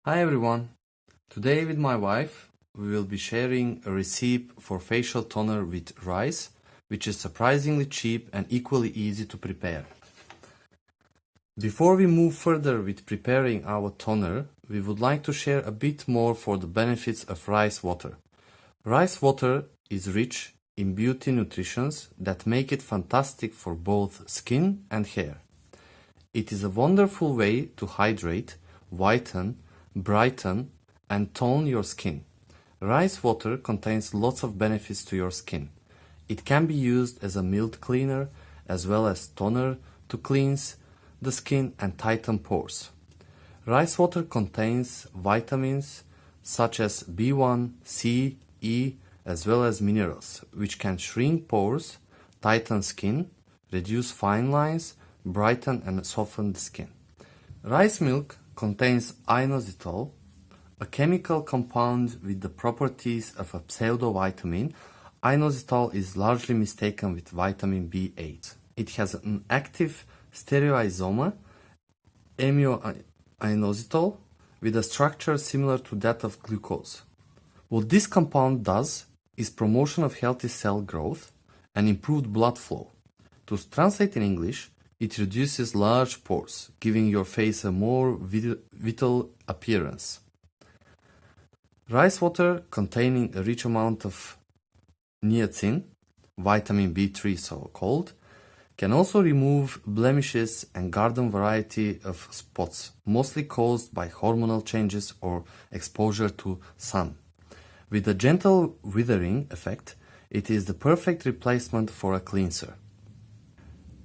Hi everyone! Today with my wife we will be sharing a recipe for facial toner with rice, which is surprisingly cheap and equally easy to prepare. Before we move further with preparing our toner, we would like to share a bit more for the benefits of rice water. Rice water is rich in beauty nutrients that make it fantastic for both skin and hair. It is a wonderful way to hydrate, whiten, brighten and tone your skin. Rice water contains lots of benefits to your skin. It can be used as a mild cleaner as well as toner to cleanse the skin and tighten pores. Rice water contains vitamins such as B1, C, E, as well as minerals, which can shrink pores, tighten skin, reduce fine lines, brighten and soften the skin. Rice milk contains inositol, a chemical compound with the properties of a pseudovitamin. Inositol is largely mistaken with vitamin B8. It has an active stereoisomer, aminoinositol, with a structure similar to that of glucose. What this compound does is promotion of healthy cell growth and improved blood flow. To translate in English, it reduces large pores, giving your face a more vital appearance. Rice water containing a rich amount of niacin, vitamin B3 so called, can also remove blemishes and garden variety of spots, mostly caused by hormonal changes or exposure to sun. With a gentle withering effect, it is the perfect replacement for a cleanser.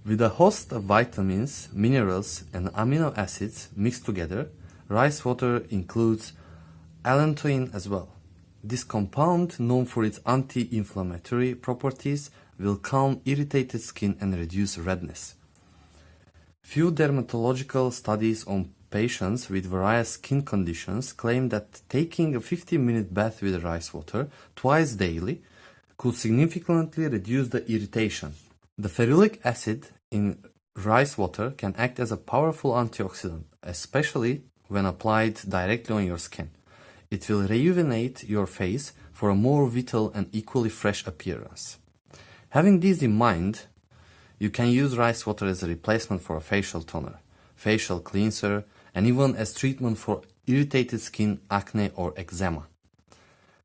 With a host of vitamins, minerals and amino acids mixed together, rice water includes allantoin as well. This compound, known for its anti-inflammatory properties, will calm irritated skin and reduce redness. Few dermatological studies on patients with various skin conditions claim that taking a 15-minute bath with rice water twice daily could significantly reduce the irritation. The ferulic acid in rice water can act as a powerful antioxidant, especially when applied directly on your skin. It will rejuvenate your face for a more vital and equally fresh appearance. Having this in mind, you can use rice water as a replacement for a facial toner, facial cleanser, and even as treatment for irritated skin, acne or eczema.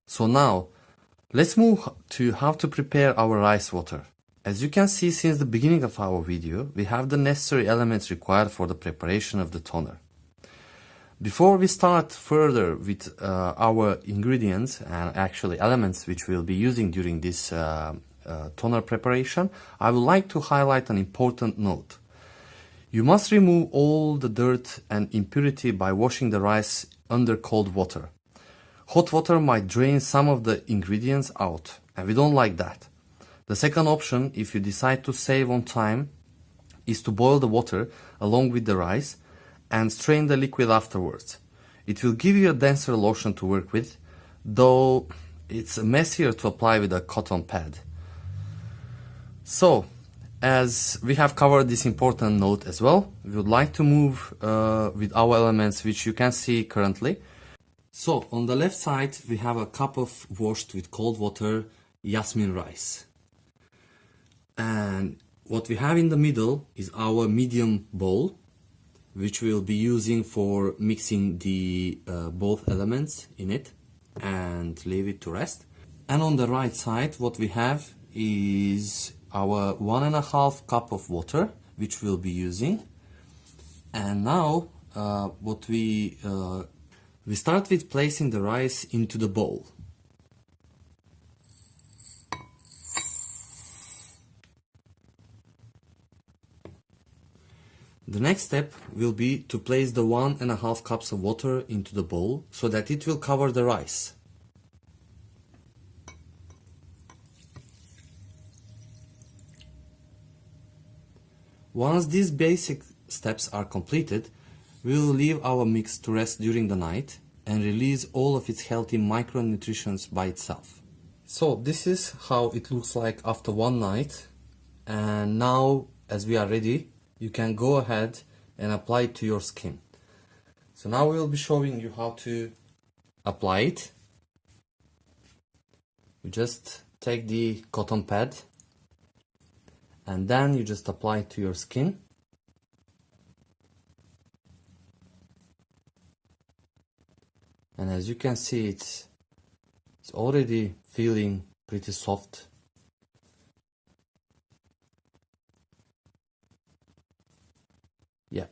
So now, let's move to how to prepare our rice water. As you can see since the beginning of our video, we have the necessary elements required for the preparation of the toner. Before we start further with our ingredients and actually elements which we'll be using during this toner preparation, I would like to highlight an important note. You must remove all the dirt and impurity by washing the rice under cold water. Hot water might drain some of the ingredients out, and we don't like that. The second option, if you decide to save on time, is to boil the water along with the rice and strain the liquid afterwards. It will give you a denser lotion to work with, though it's messier to apply with a cotton pad. So, as we have covered this important note as well, we would like to move with our elements, which you can see currently. So, on the left side, we have a cup of washed with cold water jasmine rice. And what we have in the middle is our medium bowl, which we'll be using for mixing the both elements in it and leave it to rest. And on the right side, what we have is our 1.5 cup of water, which we'll be using. And now we start with placing the rice into the bowl. The next step will be to place the 1.5 cups of water into the bowl so that it will cover the rice. Once these basic steps are completed, we will leave our mix to rest during the night and release all of its healthy micronutrients by itself. So this is how it looks like after one night, and now as we are ready, you can go ahead and apply it to your skin. So now we'll be showing you how to apply it. You just take the cotton pad and then you just apply it to your skin. And as you can see, it's already feeling pretty soft. Yeah,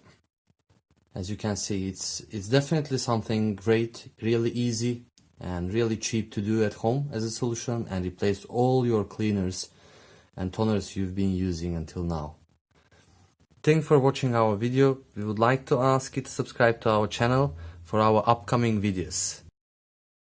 as you can see, it's definitely something great, really easy and really cheap to do at home as a solution, and replace all your cleaners and toners you've been using until now. Thanks for watching our video. We would like to ask you to subscribe to our channel for our upcoming videos.